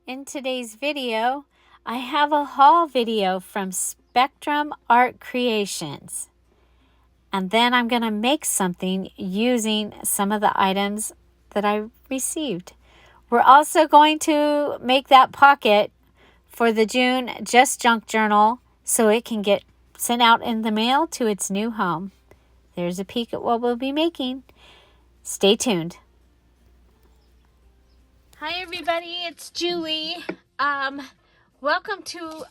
In today's video, I have a haul video from SpectrumArtCreations. And then I'm going to make something using some of the items that I received. We're also going to make that pocket for the June Just Junk Journal so it can get sent out in the mail to its new home. There's a peek at what we'll be making. Stay tuned. Hi everybody, it's Julie. Welcome to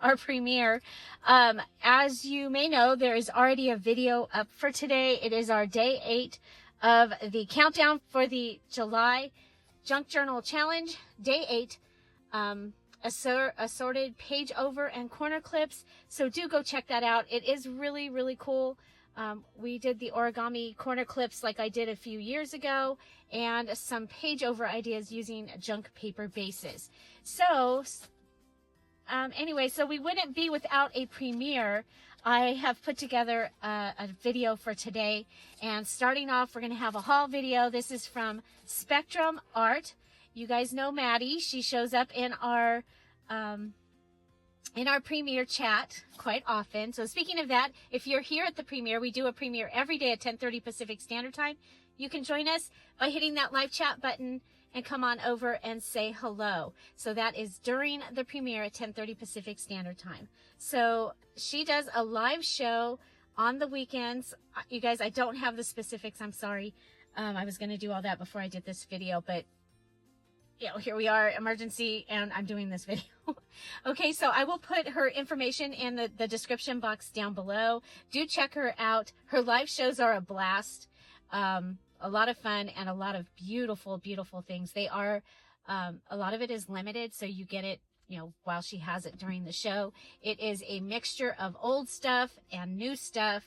our premiere. As you may know, there is already a video up for today. It is our day 8 of the countdown for the July Junk Journal Challenge. Day 8. Assorted page over and corner clips. So do go check that out. It is really, really cool. We did the origami corner clips like I did a few years ago, and some page over ideas using junk paper bases. So anyway, so we wouldn't be without a premiere. I have put together a video for today, and starting off, we're going to have a haul video. This is from Spectrum Art. You guys know Maddie. She shows up in our premiere chat quite often. So speaking of that, if you're here at the premiere, we do a premiere every day at 10:30 Pacific Standard Time. You can join us by hitting that live chat button and come on over and say hello. So that is during the premiere at 10:30 Pacific Standard Time. So she does a live show on the weekends. You guys, I don't have the specifics. I'm sorry. I was going to do all that before I did this video, but here we are, emergency, and I'm doing this video. Okay, so I will put her information in the description box down below. Do check her out. Her live shows are a blast, a lot of fun, and a lot of beautiful, beautiful things. They are, a lot of it is limited, so you get it, while she has it during the show. It is a mixture of old stuff and new stuff,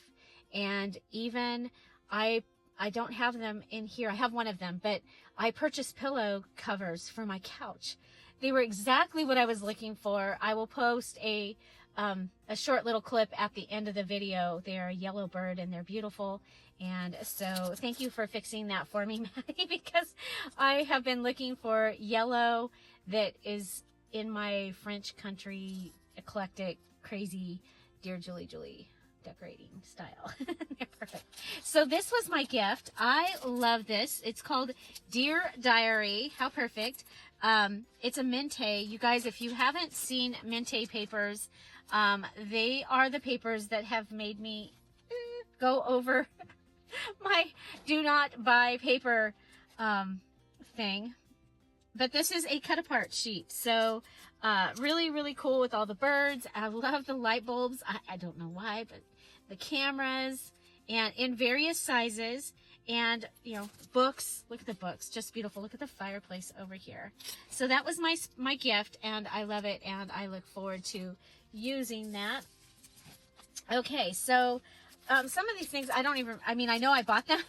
and even I don't have them in here. I have one of them, but I purchased pillow covers for my couch. They were exactly what I was looking for. I will post a short little clip at the end of the video. They're a yellow bird and they're beautiful. And so thank you for fixing that for me, Maddie, because I have been looking for yellow that is in my French country, eclectic, crazy, DearJulieJulie decorating style. They're perfect. So this was my gift. I love this. It's called Dear Diary. How perfect. It's a Mente. You guys, if you haven't seen Mente papers, they are the papers that have made me go over my do not buy paper thing. But this is a cut apart sheet. So really, really cool with all the birds. I love the light bulbs. I don't know why, but the cameras, and in various sizes, and books. Look at the books, just beautiful. Look at the fireplace over here. So that was my gift, and I love it, and I look forward to using that. Okay, so some of these things I know I bought them,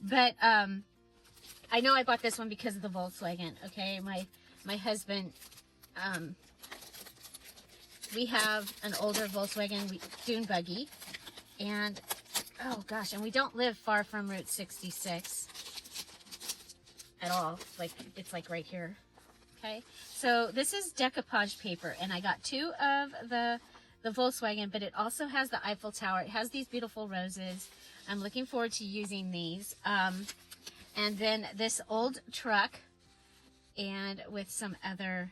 but I know I bought this one because of the Volkswagen. Okay, my husband, we have an older Volkswagen dune buggy, and oh gosh, and we don't live far from Route 66 at all. It's like right here. Okay, so this is decoupage paper, and I got 2 of the Volkswagen, but it also has the Eiffel Tower. It has these beautiful roses. I'm looking forward to using these. And then this old truck, and with some other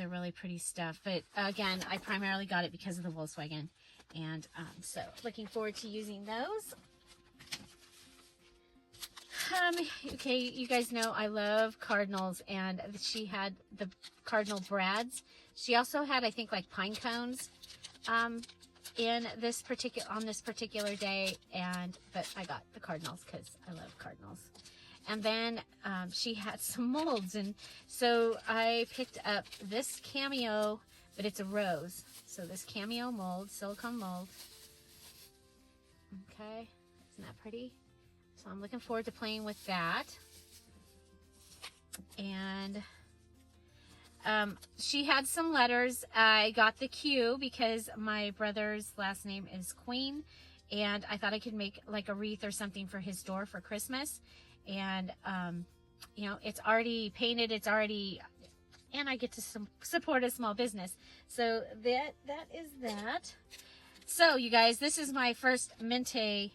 really pretty stuff. But again, I primarily got it because of the Volkswagen. And so looking forward to using those. Okay, you guys know I love cardinals, and she had the cardinal brads. She also had, I think, like pine cones on this particular day, but I got the cardinals because I love cardinals. And then she had some molds, and so I picked up this cameo, but it's a rose. So this cameo mold, silicone mold. Okay, isn't that pretty? So I'm looking forward to playing with that. And she had some letters. I got the Q because my brother's last name is Queen, and I thought I could make like a wreath or something for his door for Christmas. And you know, it's already painted, it's already and I get to support a small business. So that is that. So you guys, this is my first Mente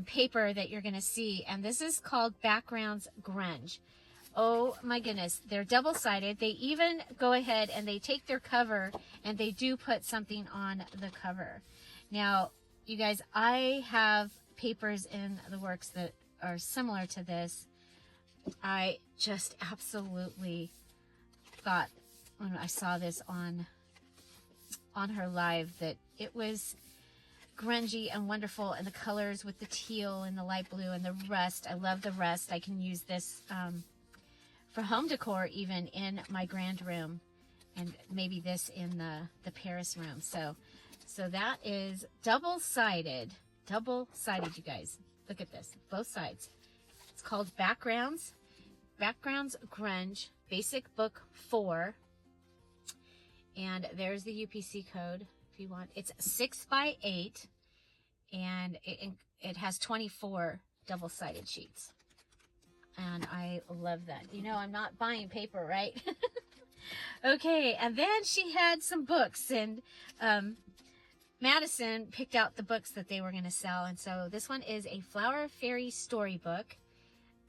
paper that you're going to see, and this is called Backgrounds Grunge. Oh my goodness, they're double-sided. They even go ahead and they take their cover and they do put something on the cover. Now, you guys, I have papers in the works that are similar to this. I just absolutely thought when I saw this on her live that it was grungy and wonderful, and the colors with the teal and the light blue and the rust. I love the rust. I can use this for home decor even in my grand room, and maybe this in the Paris room. So that is double-sided, you guys. Look at this, both sides. It's called Backgrounds Grunge, Basic Book 4. And there's the UPC code if you want. It's 6x8, and it has 24 double-sided sheets. And I love that. You know, I'm not buying paper, right? Okay, and then she had some books, and Madison picked out the books that they were going to sell. And so this one is a Flower Fairy storybook,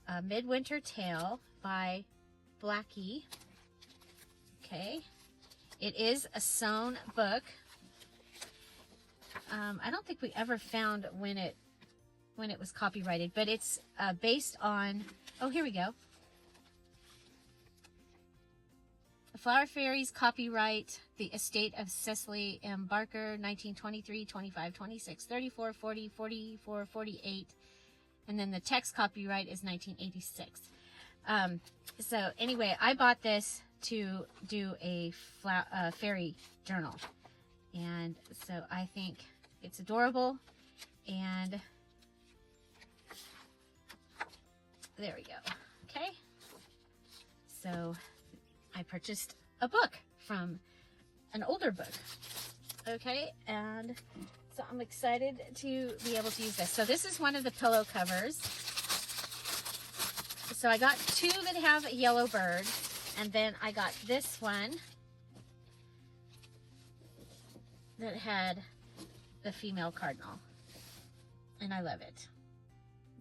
A Midwinter Tale by Blackie. Okay. It is a sewn book. I don't think we ever found when it was copyrighted, but it's based on, oh, here we go. The Flower Fairies, copyright, the estate of Cecily M. Barker, 1923, 25, 26, 34, 40, 44, 48. And then the text copyright is 1986. So anyway, I bought this to do a fairy journal. And so I think it's adorable. And there we go. Okay. So I purchased a book from an older book. Okay. And so I'm excited to be able to use this. So this is one of the pillow covers. So I got two that have a yellow bird. And then I got this one that had the female cardinal. And I love it.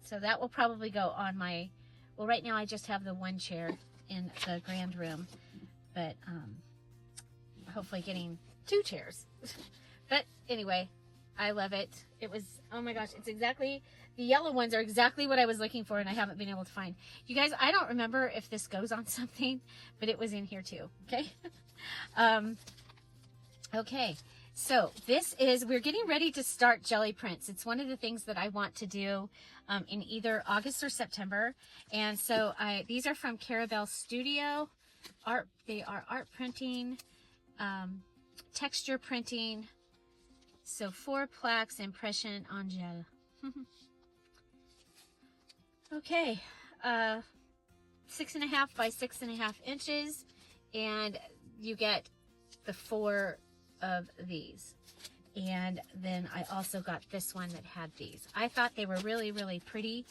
So that will probably go on my, well, right now I just have the one chair in the grand room. But hopefully getting 2 chairs. But anyway, I love it. It was, oh my gosh, it's exactly, the yellow ones are exactly what I was looking for, and I haven't been able to find. You guys, I don't remember if this goes on something, but it was in here too, okay? Okay, so this is, we're getting ready to start jelly prints. It's one of the things that I want to do in either August or September. And so these are from Carabelle Studio. They are art printing, texture printing. So 4 plaques, impression on gel. Okay, 6.5 by 6.5 inches, and you get the 4 of these. And then I also got this one that had these. I thought they were really, really pretty,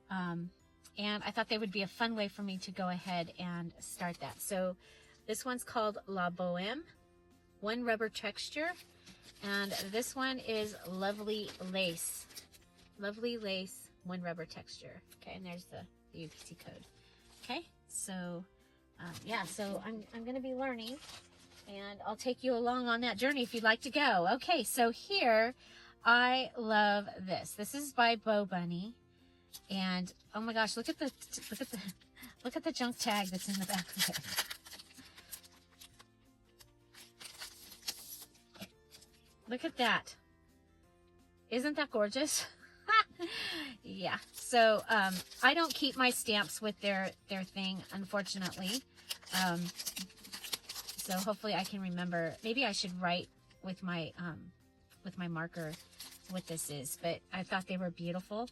and I thought they would be a fun way for me to go ahead and start that. So this one's called La Boheme, 1 rubber texture. And this one is Lovely Lace. Lovely Lace, 1 rubber texture. Okay, and there's the UPC code. Okay, so yeah, so I'm going to be learning, and I'll take you along on that journey if you'd like to go. Okay, so here, I love this. This is by Bo Bunny, and oh my gosh, look at the junk tag that's in the back of it. Look at that. Isn't that gorgeous? Yeah. So, I don't keep my stamps with their thing, unfortunately. So hopefully I can remember. Maybe I should write with my marker what this is, but I thought they were beautiful.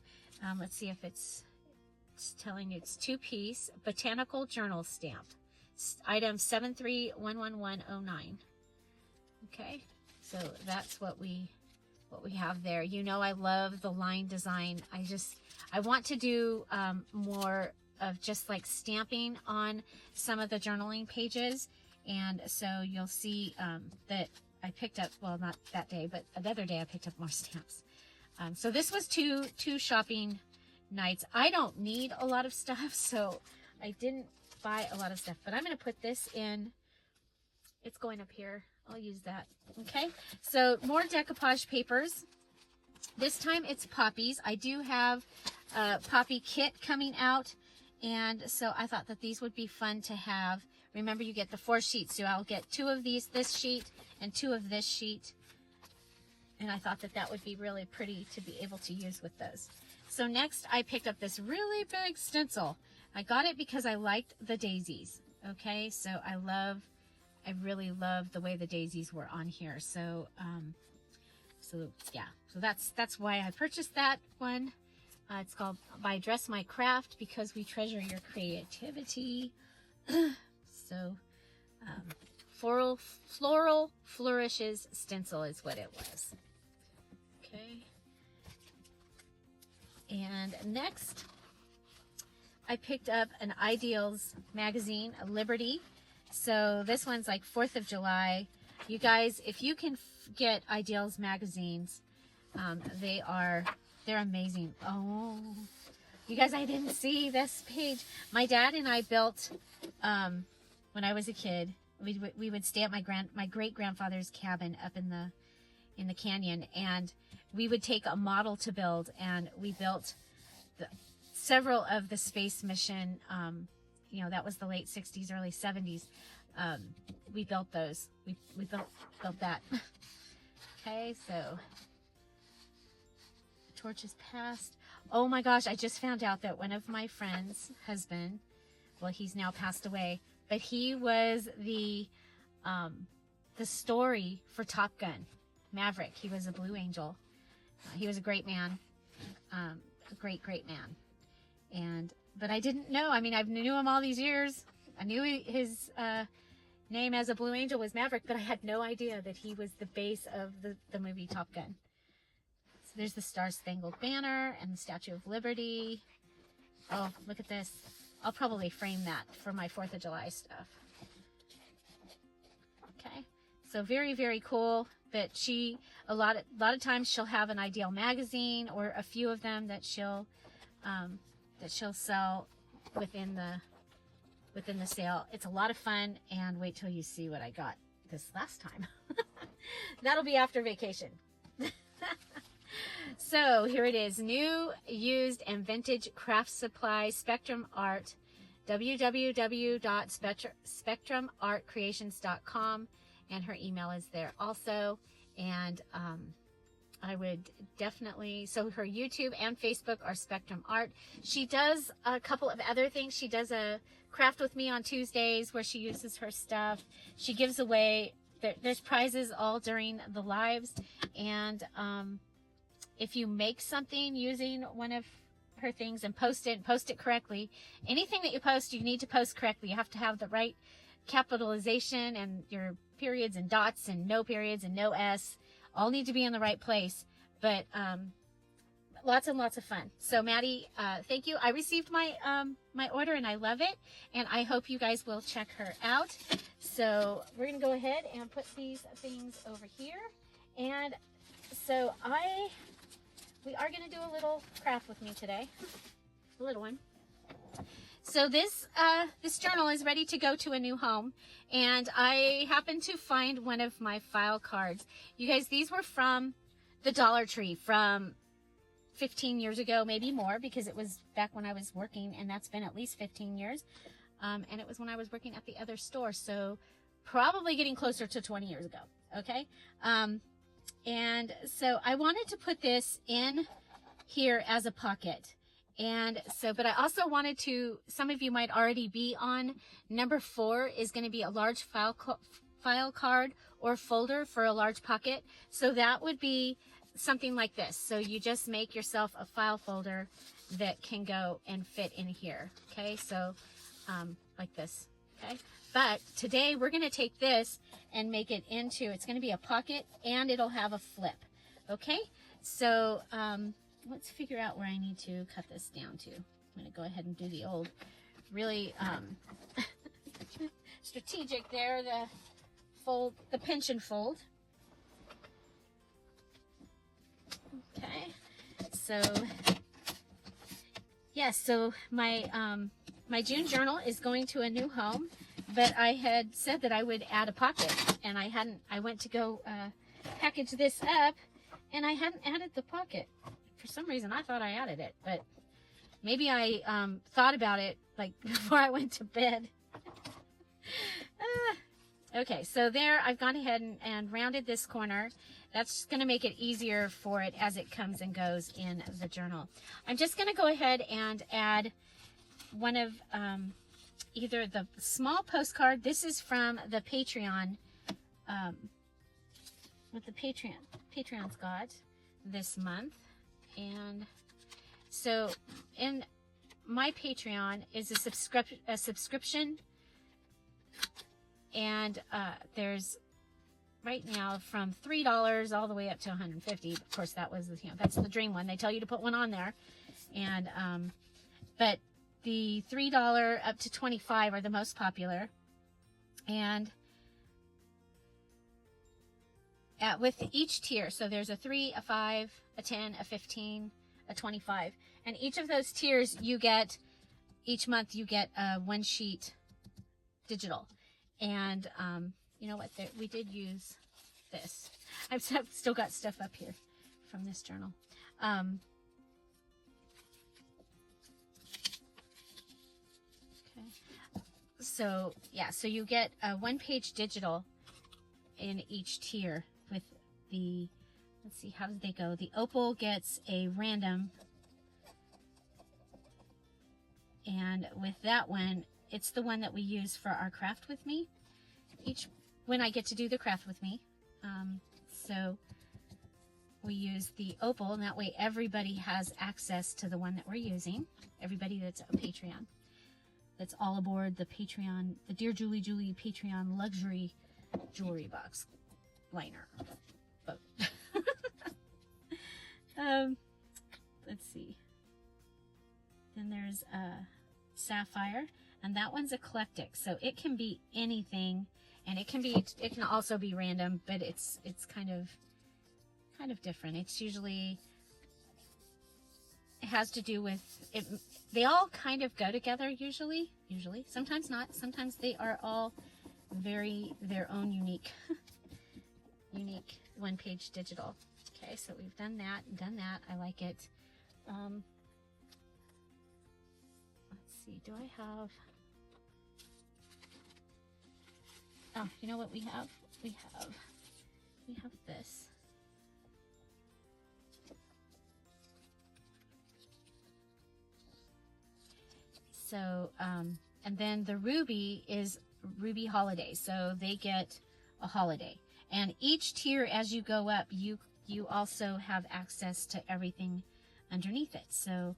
Let's see if it's telling you it's 2-piece botanical journal stamp. Item 73-11109. Okay. So that's what we have there. You know, I love the line design. I want to do more of just like stamping on some of the journaling pages. And so you'll see that I picked up, well, not that day, but another day I picked up more stamps. So this was two shopping nights. I don't need a lot of stuff, so I didn't buy a lot of stuff, but I'm going to put this in. It's going up here. I'll use that. Okay, so more decoupage papers. This time it's poppies. I do have a poppy kit coming out, and so I thought that these would be fun to have. Remember, you get the 4 sheets, so I'll get 2 of these, this sheet, and 2 of this sheet. And I thought that that would be really pretty to be able to use with those. So next, I picked up this really big stencil. I got it because I liked the daisies. Okay, so I really love the way the daisies were on here. So, yeah, so that's why I purchased that one. It's called by Dress My Craft, because we treasure your creativity. So, floral flourishes stencil is what it was. Okay. And next, I picked up an Ideals magazine, a Liberty. So this one's like 4th of July. You guys, if you can get Ideals magazines, they're amazing. Oh, you guys, I didn't see this page. My dad and I built, when I was a kid, we would stay at my great grandfather's cabin up in the canyon, and we would take a model to build, and we built several of the space mission. You know, that was the late 60s, early 70s. We built those. We built that. Okay, so the torch is passed. Oh my gosh, I just found out that one of my friends' husband, well, he's now passed away, but he was the story for Top Gun, Maverick. He was a Blue Angel. He was a great man, a great man. But I didn't know. I mean, I've knew him all these years. I knew his name as a Blue Angel was Maverick, but I had no idea that he was the base of the movie Top Gun. So there's the Star Spangled Banner and the Statue of Liberty. Oh, look at this. I'll probably frame that for my 4th of July stuff. Okay, so very, very cool. But a lot of times she'll have an Ideal magazine, or a few of them that she'll sell within the sale. It's a lot of fun, and wait till you see what I got this last time. That'll be after vacation. So here it is, new, used, and vintage craft supply, Spectrum Art, www.SpectrumArtCreations.com, and her email is there also. And I would definitely, so her YouTube and Facebook are Spectrum Art. She does a couple of other things. She does a craft with me on Tuesdays where she uses her stuff. She gives away, there's prizes all during the lives. And if you make something using one of her things and post it correctly, anything that you post, you need to post correctly. You have to have the right capitalization, and your periods and dots and no periods and no S all need to be in the right place. But lots and lots of fun. So Maddie, thank you. I received my my order, and I love it, and I hope you guys will check her out. So we're gonna go ahead and put these things over here. And so we are gonna do a little craft with me today, a little one. So this journal is ready to go to a new home, and I happened to find one of my file cards. You guys, these were from the Dollar Tree from 15 years ago, maybe more, because it was back when I was working, and that's been at least 15 years. And it was when I was working at the other store, so probably getting closer to 20 years ago, okay? And so I wanted to put this in here as a pocket. And so, but I also wanted to, some of you might already be on, number 4 is going to be a large file card or folder for a large pocket. So that would be something like this. So you just make yourself a file folder that can go and fit in here. Okay, so like this. Okay, but today we're going to take this and make it into, it's going to be a pocket, and it'll have a flip. Okay, so let's figure out where I need to cut this down to. I'm going to go ahead and do the old, really strategic there, the fold, the pinch and fold. Okay, so yes, so my my June journal is going to a new home, but I had said that I would add a pocket, and I hadn't. I went to go package this up, and I hadn't added the pocket. For some reason, I thought I added it, but maybe I thought about it like before I went to bed. Okay, so there I've gone ahead and rounded this corner. That's going to make it easier for it as it comes and goes in the journal. I'm just going to go ahead and add one of either the small postcard. This is from the Patreon, what the Patreon's got this month. And so in my Patreon is a subscription, and there's right now from $3 all the way up to $150. Of course, that was, you know, that's the dream one. They tell you to put one on there, and but the $3 up to $25 are the most popular, and with each tier, so there's a 3, a 5, a 10, a 15, a 25, and each of those tiers you get each month. You get a 1-sheet digital, and you know what? We did use this. I've still got stuff up here from this journal. Okay. So yeah, so you get a 1-page digital in each tier with the, let's see, how did they go? The opal gets a random, and with that one, it's the one that we use for our craft with me when I get to do the craft with me. So we use the opal, and that way everybody has access to the one that we're using. Everybody that's a Patreon, that's all aboard the Patreon, the Dear Julie Julie Patreon luxury jewelry box liner boat. Let's see. Then there's a sapphire, and that one's eclectic, so it can be anything, and it can also be random, but it's kind of different. It's usually, it has to do with it. They all kind of go together usually. Sometimes not. Sometimes they are all their own unique 1-page digital. Okay, so we've done that and done that. I like it. Let's see, do I have, oh, you know what we have? We have this. So, and then the ruby is Ruby Holiday, so they get a holiday. And each tier, as you go up, you also have access to everything underneath it. So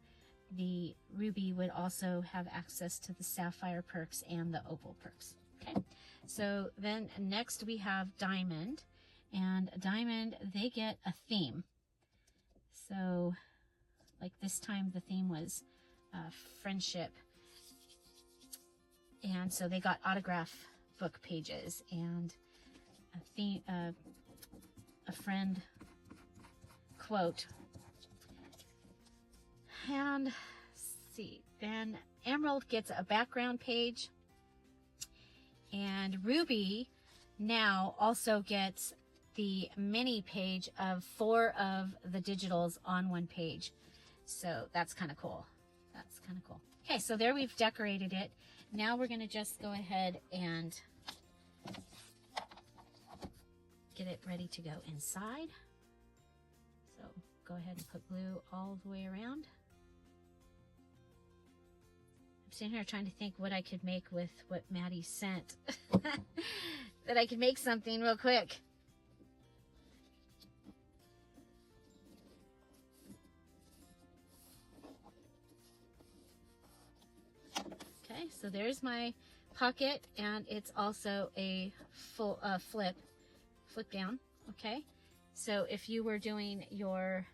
the ruby would also have access to the sapphire perks and the opal perks. Okay, so then next we have diamond, and diamond, they get a theme. So like this time the theme was friendship, and so they got autograph book pages and a theme, a friend quote. And let's see, then emerald gets a background page, and ruby now also gets the mini page of 4 of the digitals on 1 page. So that's kind of cool. That's kind of cool. Okay, so there we've decorated it. Now we're going to just go ahead and get it ready to go inside. So go ahead and put glue all the way around. I'm sitting here trying to think what I could make with what Maddie sent. That I could make something real quick. Okay, so there's my pocket, and it's also a full flip down. Okay, so if you were doing your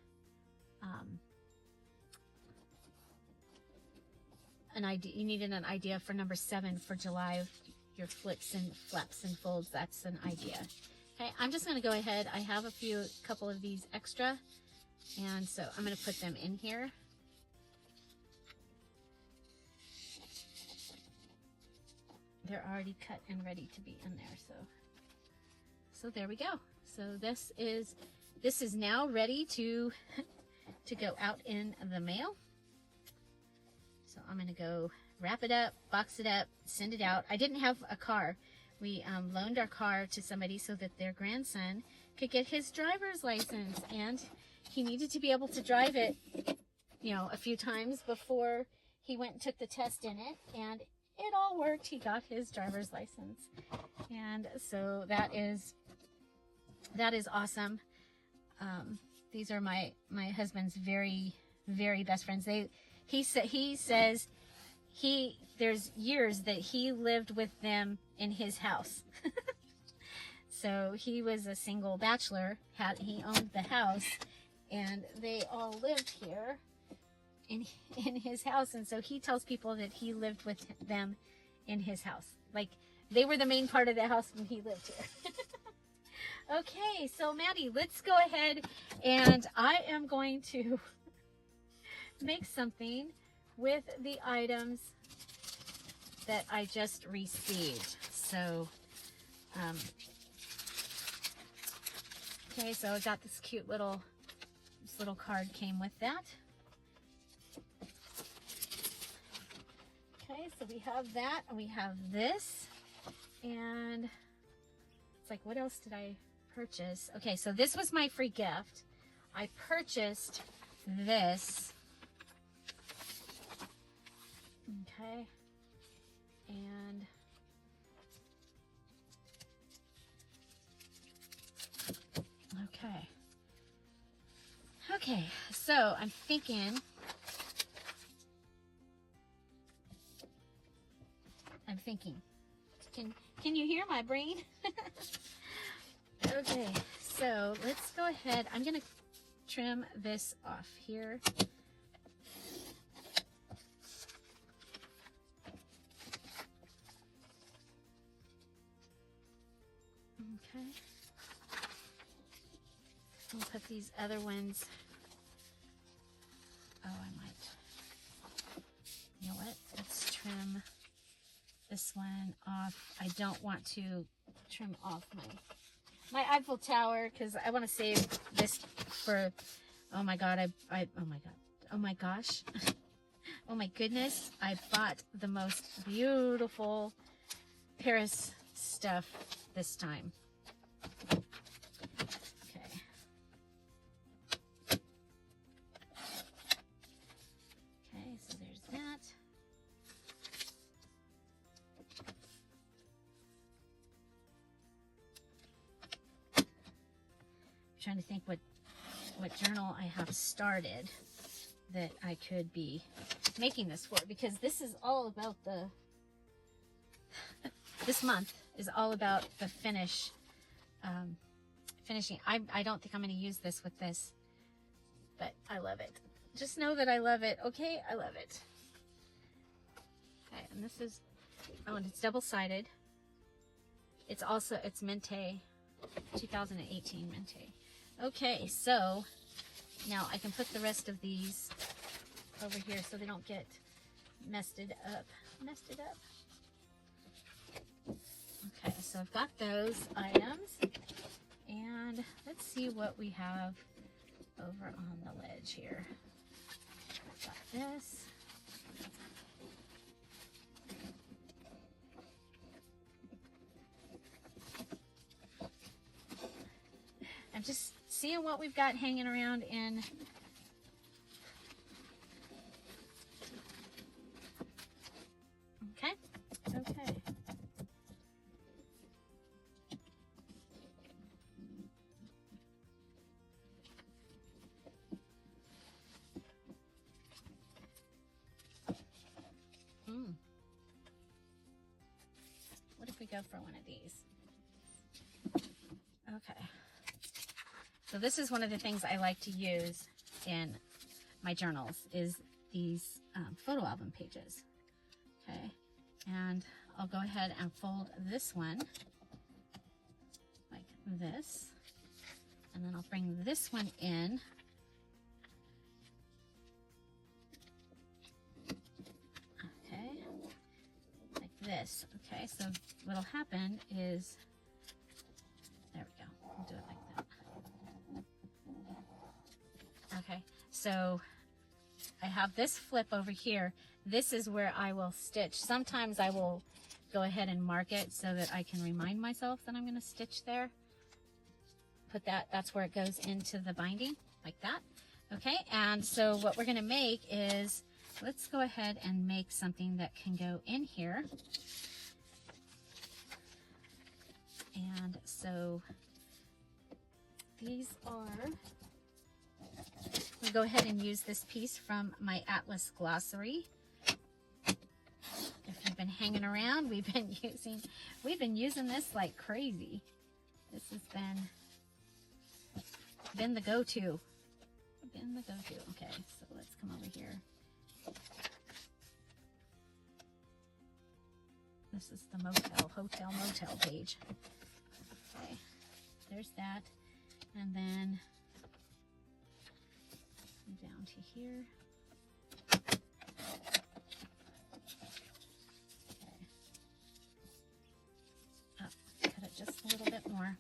an idea. You needed an idea for number 7 for July. Your flips and flaps and folds. That's an idea. Okay, I'm just going to go ahead. I have a couple of these extra, and so I'm going to put them in here. They're already cut and ready to be in there. So there we go. So this is now ready to go out in the mail. So I'm going to go wrap it up, box it up, send it out. I didn't have a car. We loaned our car to somebody so that their grandson could get his driver's license, and he needed to be able to drive it, you know, a few times before he went and took the test in it, and it all worked. He got his driver's license, and so that is awesome. These are my husband's very, very best friends. He says there's years that he lived with them in his house. So he was a single bachelor. He owned the house, and they all lived here in his house. And so he tells people that he lived with them in his house. Like, they were the main part of the house when he lived here. Okay, so Maddie, let's go ahead, and I am going to make something with the items that I just received. So, okay, so I got this cute little card came with that. Okay, so we have that, and we have this, and it's like, what else did I purchase? Okay, so this was my free gift. I purchased this. Okay, and okay, so I'm thinking can you hear my brain? Okay, so let's go ahead. I'm gonna trim this off here. Okay, I'll put these other ones. Oh, I might. You know what? Let's trim this one off. I don't want to trim off my Eiffel Tower because I want to save this for. Oh my God! Oh my gosh! Oh my goodness! I bought the most beautiful Paris stuff this time. Okay. Okay, so there's that. I'm trying to think what journal I have started that I could be making this for, because this is all about this month is all about the finishing. I don't think I'm going to use this with this, but I love it. Just know that I love it. Okay, I love it. Okay, and this is, oh, and it's double-sided. It's Mente, 2018 Mente. Okay, so now I can put the rest of these over here so they don't get messed it up. Okay, so I've got those items, and let's see what we have over on the ledge here. I've got this. I'm just seeing what we've got hanging around in. Okay. What if we go for one of these? Okay. So this is one of the things I like to use in my journals, is these photo album pages. Okay, and I'll go ahead and fold this one like this, and then I'll bring this one in. Okay, like this. Okay, so what'll happen is, there we go, we'll do it like that. Okay, so I have this flip over here. This is where I will stitch. Sometimes I will go ahead and mark it so that I can remind myself that I'm going to stitch there. Put that, that's where it goes into the binding, like that. Okay, and so what we're going to make is, let's go ahead and make something that can go in here. And so these are, we'll go ahead and use this piece from my Atlas glossary. If you've been hanging around, we've been using this like crazy. This has been the go-to. Okay, so let's come over here. This is the hotel motel page. Okay, there's that. And then down to here. Okay. Up, cut it just a little bit more.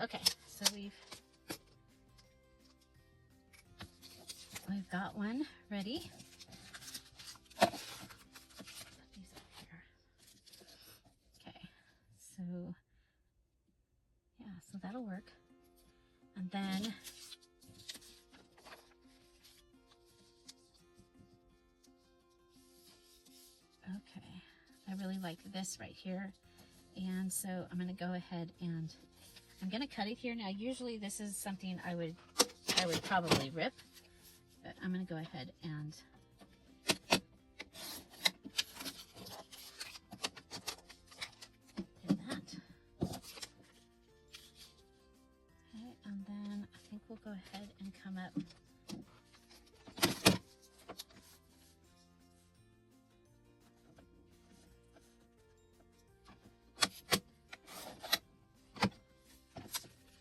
Okay, so we've got one ready. Put these up here. Okay, so yeah, so that'll work. And then okay, I really like this right here. And so I'm going to go ahead and I'm going to cut it here. Now, usually this is something I would probably rip, but I'm going to go ahead and do that. Okay, and then I think we'll go ahead and come up.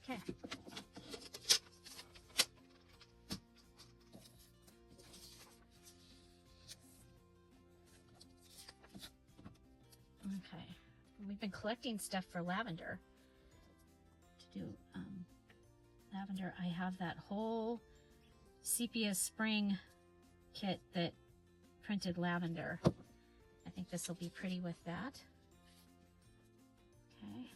Okay. Okay. We've been collecting stuff for lavender. To do lavender, I have that whole sepia spring kit that printed lavender. I think this will be pretty with that. Okay.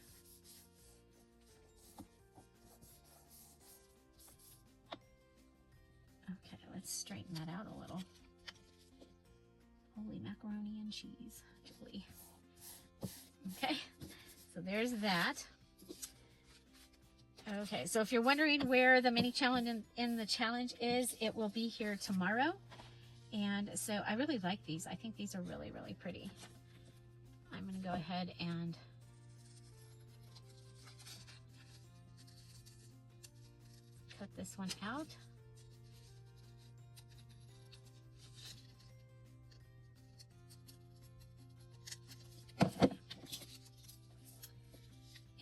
Okay, let's straighten that out a little. Holy macaroni and cheese, Julie. Okay, so there's that. Okay, so if you're wondering where the mini challenge in the challenge is, it will be here tomorrow. And so I really like these. I think these are really, really pretty. I'm going to go ahead and cut this one out.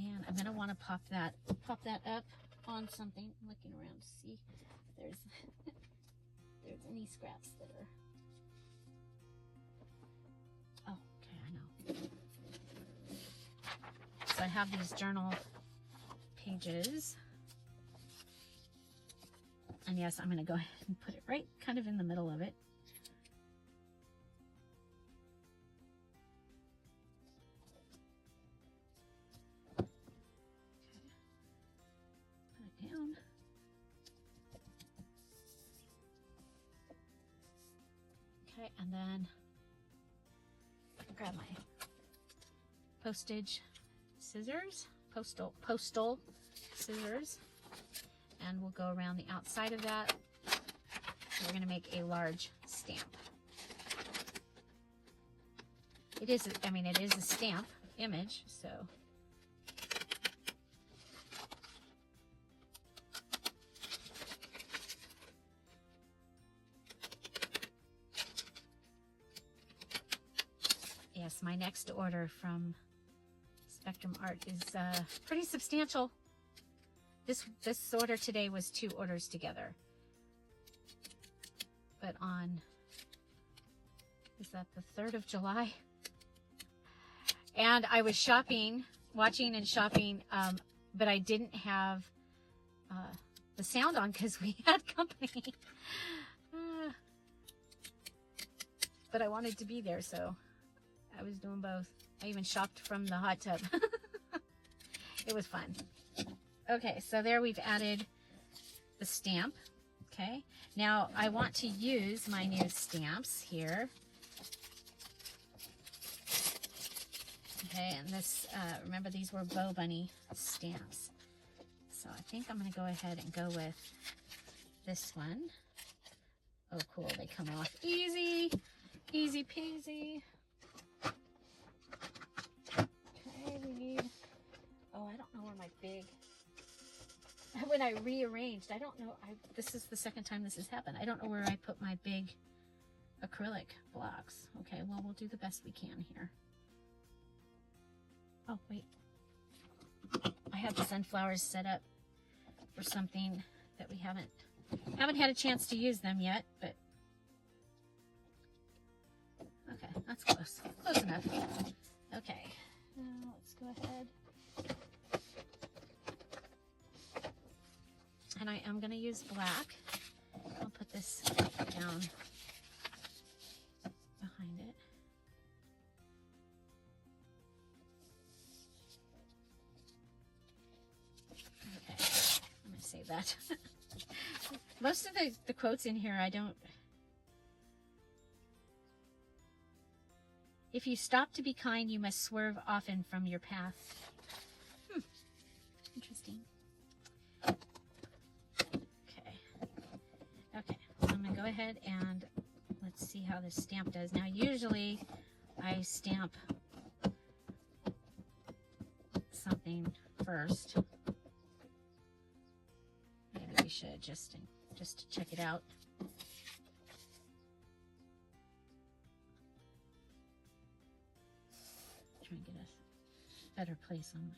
And I'm going to want to pop that up on something. I'm looking around to see if there's any scraps that are. Oh, okay, I know. So I have these journal pages. And yes, I'm going to go ahead and put it right kind of in the middle of it. Down. Okay, and then grab my postal scissors, and we'll go around the outside of that. We're going to make a large stamp. It is a stamp image, so Yes, my next order from Spectrum Art is pretty substantial. This order today was 2 orders together. But on, is that the 3rd of July? And I was shopping, watching and shopping, but I didn't have the sound on because we had company. But I wanted to be there, so I was doing both. I even shopped from the hot tub. It was fun. Okay, so there we've added the stamp. Okay, now I want to use my new stamps here. Okay, and this, remember these were Bow Bunny stamps. So I think I'm going to go ahead and go with this one. Oh, cool, they come off easy. Easy peasy. Okay, we need, oh, I don't know where my big, when I rearranged, I don't know, this is the second time this has happened. I don't know where I put my big acrylic blocks. Okay, well, we'll do the best we can here. Oh, wait. I have the sunflowers set up for something that we haven't had a chance to use them yet, but okay, that's close. Close enough. Okay, now let's go ahead. And I am going to use black. I'll put this down behind it. Okay, I'm going to save that. Most of the quotes in here, I don't... If you stop to be kind, you must swerve often from your path. Interesting. Okay, so I'm going to go ahead and let's see how this stamp does. Now, usually I stamp something first. Maybe we should just to check it out. Try and get a better place on my...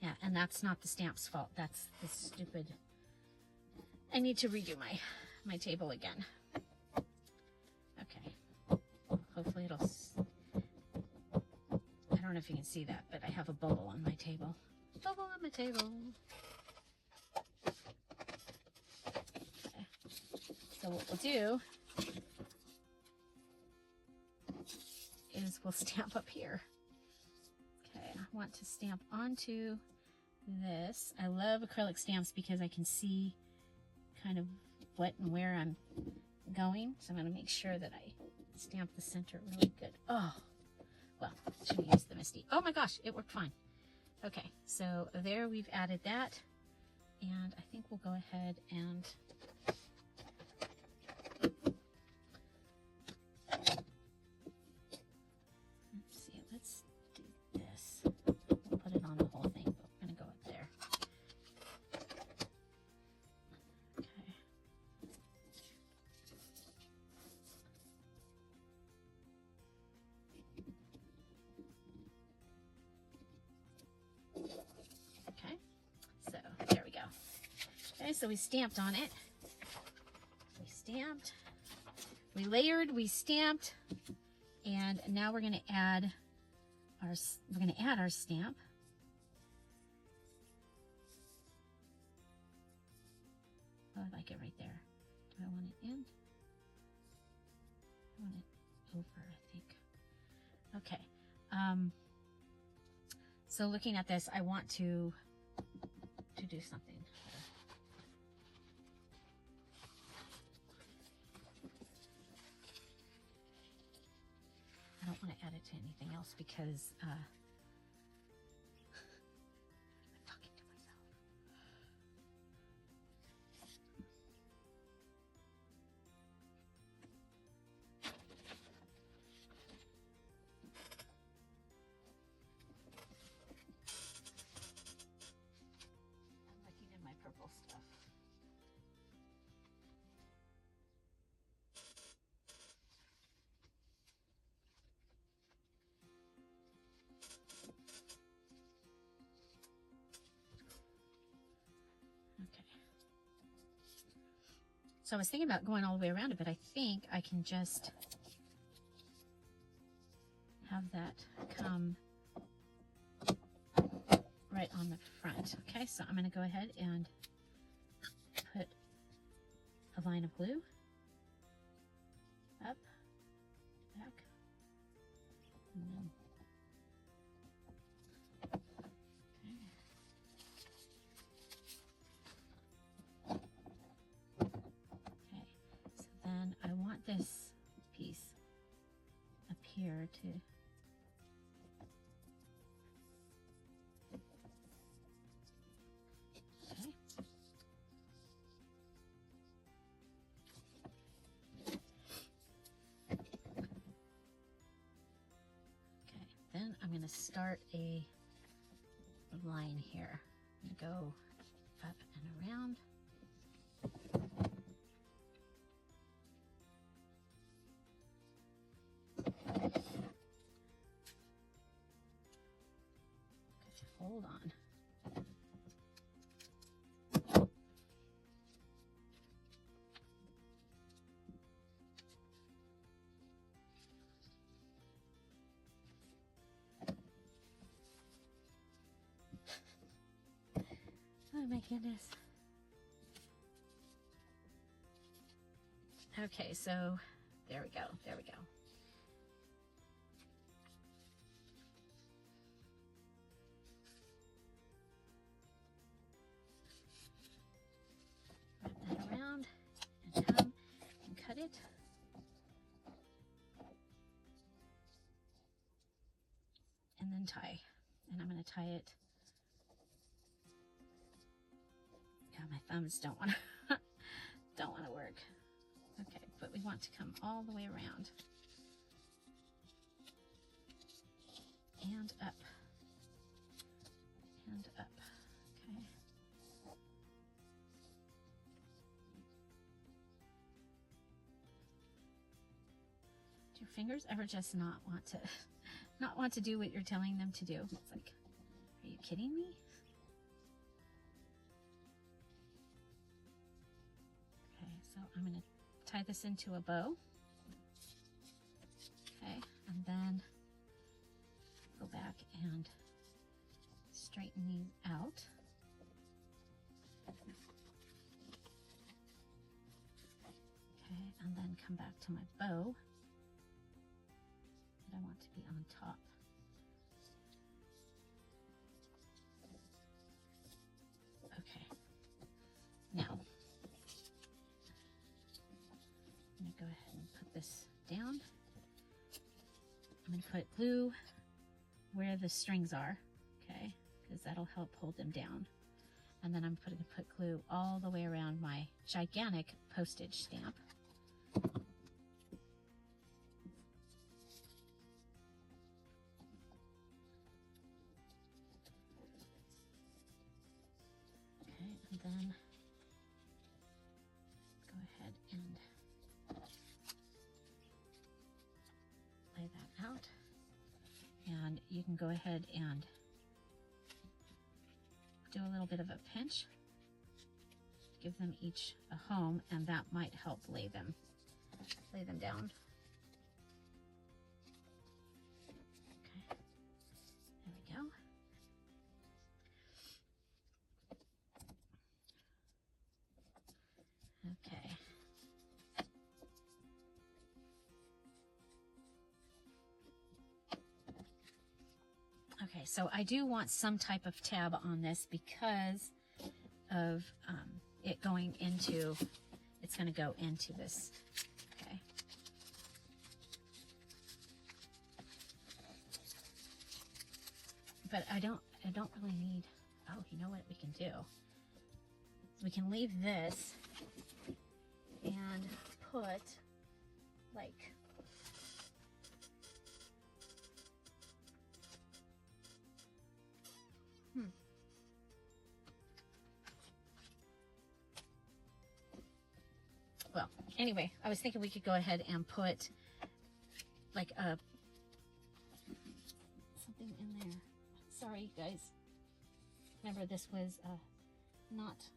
Yeah, and that's not the stamp's fault. That's the stupid... I need to redo my table again. Okay. Hopefully it'll... I don't know if you can see that, but I have a bubble on my table. Bubble on my table. Okay. So what we'll do is we'll stamp up here. Okay, I want to stamp onto this. I love acrylic stamps because I can see kind of what and where I'm going. So I'm going to make sure that I stamp the center really good. Oh, well, should have used the Misty. Oh my gosh, it worked fine. Okay, so there we've added that. And I think we'll go ahead and let's do this. We'll put it on the whole thing, but we're going to go up there. Okay. Okay, so there we go. Okay, so we stamped on it. We stamped, we layered, we stamped, and now we're going to add our stamp. Oh, I like it right there. Do I want it in? I want it over, I think. Okay. So looking at this, I want to do something. I don't want to add it to anything else because I'm talking to myself. I'm looking in my purple stuff. So I was thinking about going all the way around it, but I think I can just have that come right on the front. Okay, so I'm going to go ahead and put a line of glue up, back, and then then I want this piece up here to okay. Okay, then I'm going to start a line here. I'm going to go up and around. Hold on. Oh my goodness. Okay, so there we go. There we go. Around and come and cut it. And then tie. And I'm going to tie it. God, my thumbs don't want to work. Okay, but we want to come all the way around. And up. And up. Okay. Do your fingers ever just not want to do what you're telling them to do? It's like, are you kidding me? Okay, so I'm going to tie this into a bow. Okay, and then go back and straighten these out. Okay, and then come back to my bow that I want to be on top. Okay, now I'm going to go ahead and put this down. I'm going to put glue where the strings are, okay, because that'll help hold them down. And then I'm going to put glue all the way around my gigantic postage stamp. Okay, and then go ahead and lay that out. And you can go ahead and do a little bit of a pinch, give them each a home, and that might help lay them down. Okay, there we go. Okay. Okay, so I do want some type of tab on this because of it going into, it's going to go into this, okay. But I don't really need, oh, you know what we can do? We can leave this and put like, well, anyway, I was thinking we could go ahead and put like a something in there. Sorry, guys. Remember, this was not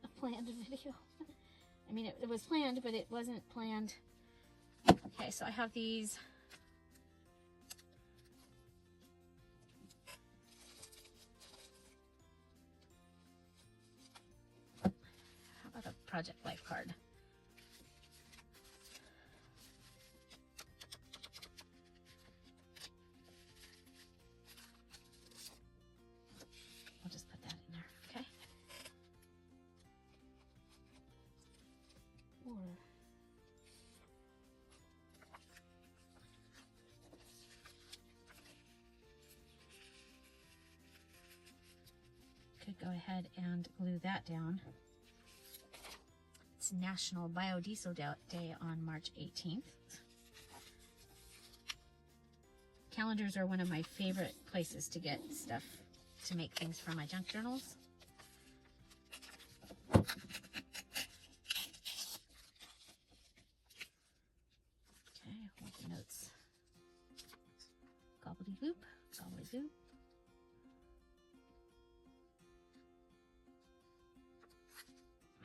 a planned video. I mean, it was planned, but it wasn't planned. Okay, so I have these. How about a project life card? I'll just put that in there, okay? Or could go ahead and glue that down. It's National Biodiesel Day on March 18th. Calendars are one of my favorite places to get stuff to make things for my junk journals. Okay, hold the notes. Gobbledygook, gobbledygook.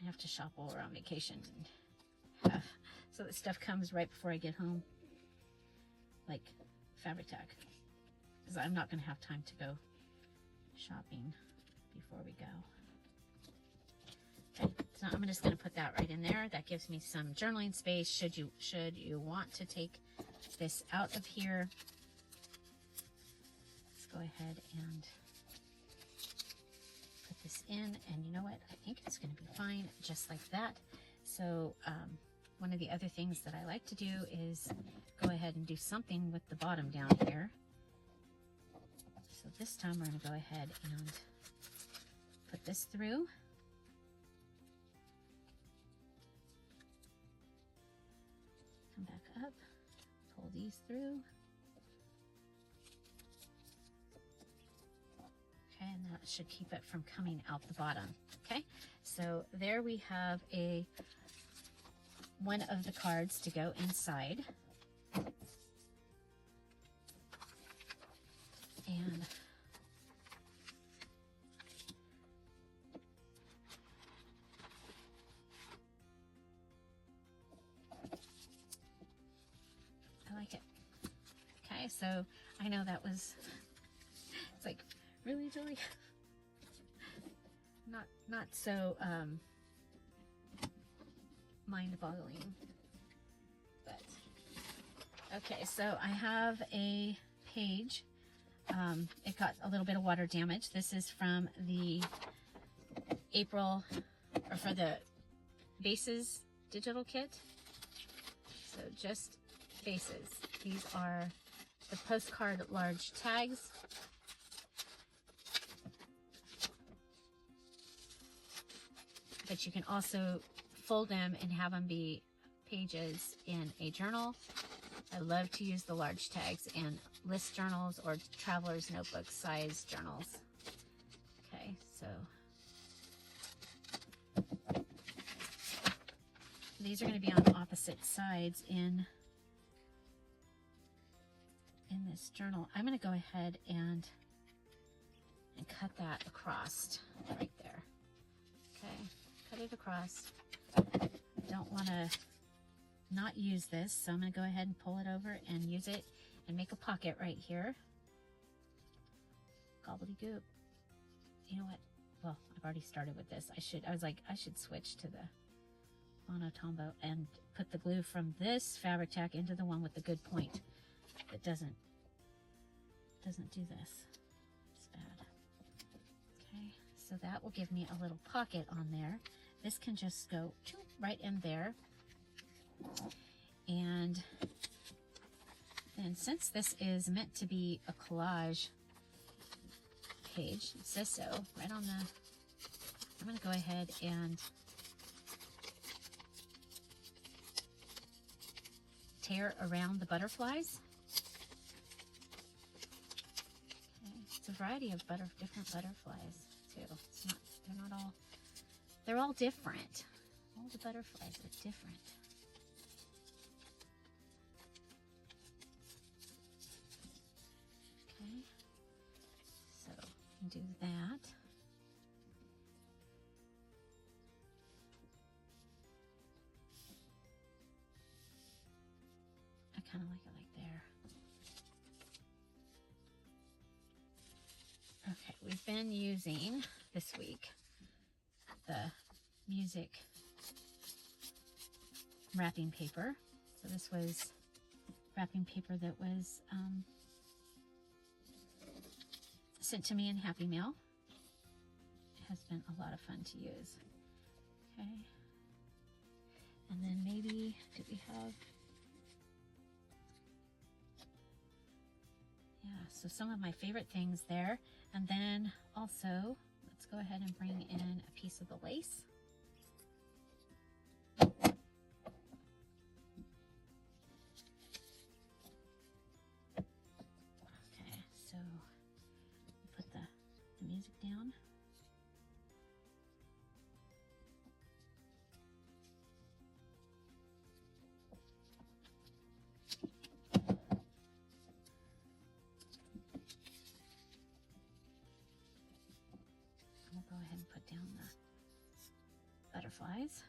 I have to shop while we're on vacation so that stuff comes right before I get home, like fabric tag, because I'm not going to have time to go shopping before we go. Okay, so I'm just going to put that right in there. That gives me some journaling space should you want to take this out of here. Let's go ahead and put this in, and you know what, I think it's going to be fine just like that. So one of the other things that I like to do is go ahead and do something with the bottom down here. So this time we're going to go ahead and put this through. Come back up, pull these through. Okay, and that should keep it from coming out the bottom. Okay, so there we have one of the cards to go inside. And I like it. Okay, so I know that was, it's like, really, Julie? Not so mind-boggling, but okay. So I have a page. It got a little bit of water damage. This is from the April, or for the bases digital kit. So just bases. These are the postcard large tags. But you can also fold them and have them be pages in a journal. I love to use the large tags in list journals or traveler's notebook size journals. Okay, so these are going to be on opposite sides in this journal. I'm going to go ahead and cut that across right there. Okay. Cut it across. Don't want to not use this, so I'm going to go ahead and pull it over and use it and make a pocket right here. Gobbledygook. You know what? Well, I've already started with this. I was like, I should switch to the Llano Tombow and put the glue from this fabric tack into the one with the good point. It doesn't do this. It's bad. Okay, so that will give me a little pocket on there. This can just go right in there. And then since this is meant to be a collage page, it says so right on the, I'm going to go ahead and tear around the butterflies. Okay, it's a variety of different butterflies too. It's not, they're all different. All the butterflies are different. Okay, so do that. kind of like it like there. Okay, we've been using this week the music wrapping paper. So this was wrapping paper that was sent to me in Happy Mail. It has been a lot of fun to use. Okay. And then maybe, do we have, yeah, so some of my favorite things there. And then also, let's go ahead and bring in a piece of the lace. Okay, so put the music down. Go ahead and put down the butterflies.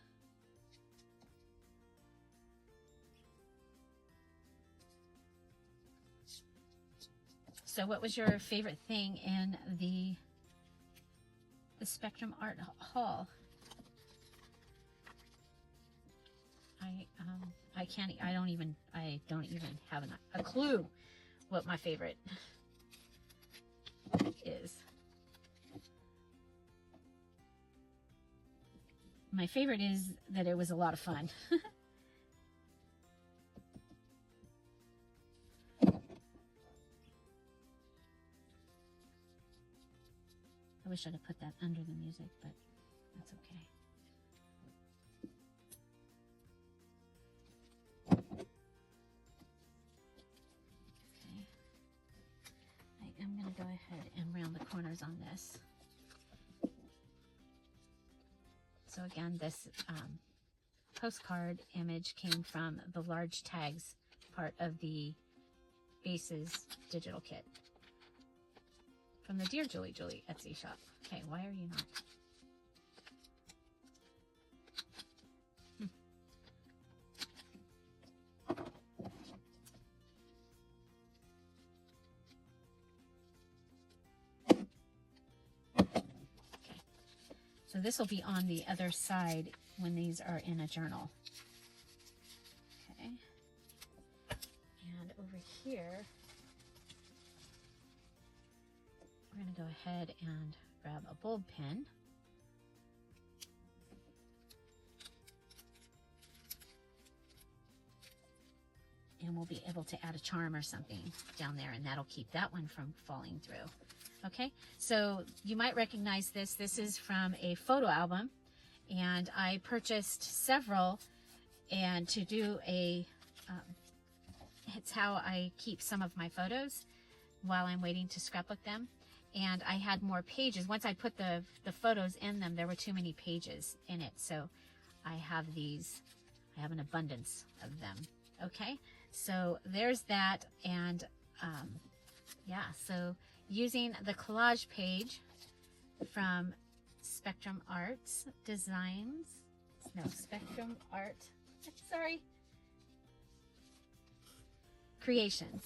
So what was your favorite thing in the Spectrum Art haul? I don't even have a clue what my favorite is. My favorite is that it was a lot of fun. I wish I'd have put that under the music, but that's okay. Okay. I am going to go ahead and round the corners on this. So again, this postcard image came from the large tags part of the Bases digital kit from the DearJulieJulie Etsy shop. Okay, why are you not? So this will be on the other side when these are in a journal. Okay. And over here, we're going to go ahead and grab a bulb pen. And we'll be able to add a charm or something down there, and that'll keep that one from falling through. Okay, so you might recognize this. This is from a photo album, and I purchased several, and to do a, it's how I keep some of my photos while I'm waiting to scrapbook them. And I had more pages. Once I put the photos in them, there were too many pages in it. So I have these, I have an abundance of them. Okay, so there's that. And yeah, so using the collage page from Spectrum Arts Designs, no, Spectrum Art, sorry, Creations,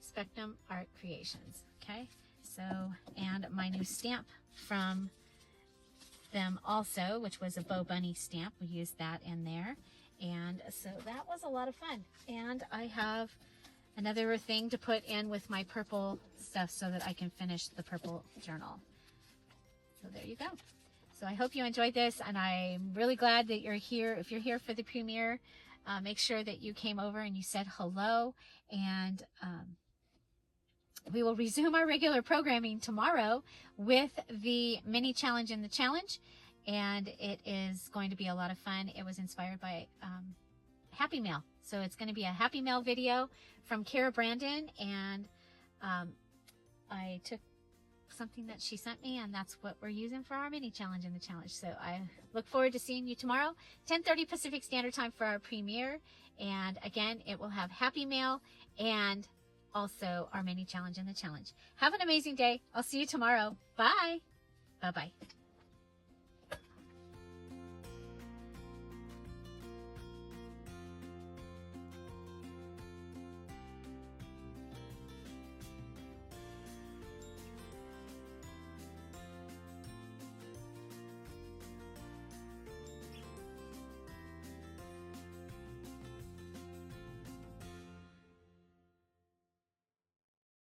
Spectrum Art Creations, okay? So, and my new stamp from them also, which was a Bow Bunny stamp, we used that in there, and so that was a lot of fun. And I have another thing to put in with my purple stuff so that I can finish the purple journal. So there you go. So I hope you enjoyed this, and I'm really glad that you're here. If you're here for the premiere, make sure that you came over and you said hello, and we will resume our regular programming tomorrow with the mini challenge in the challenge, and it is going to be a lot of fun. It was inspired by Happy Mail. So it's going to be a Happy Mail video from Kara Brandon, and I took something that she sent me, and that's what we're using for our mini challenge in the challenge. So I look forward to seeing you tomorrow, 10:30 Pacific Standard Time for our premiere. And again, it will have Happy Mail and also our mini challenge in the challenge. Have an amazing day. I'll see you tomorrow. Bye. Bye-bye.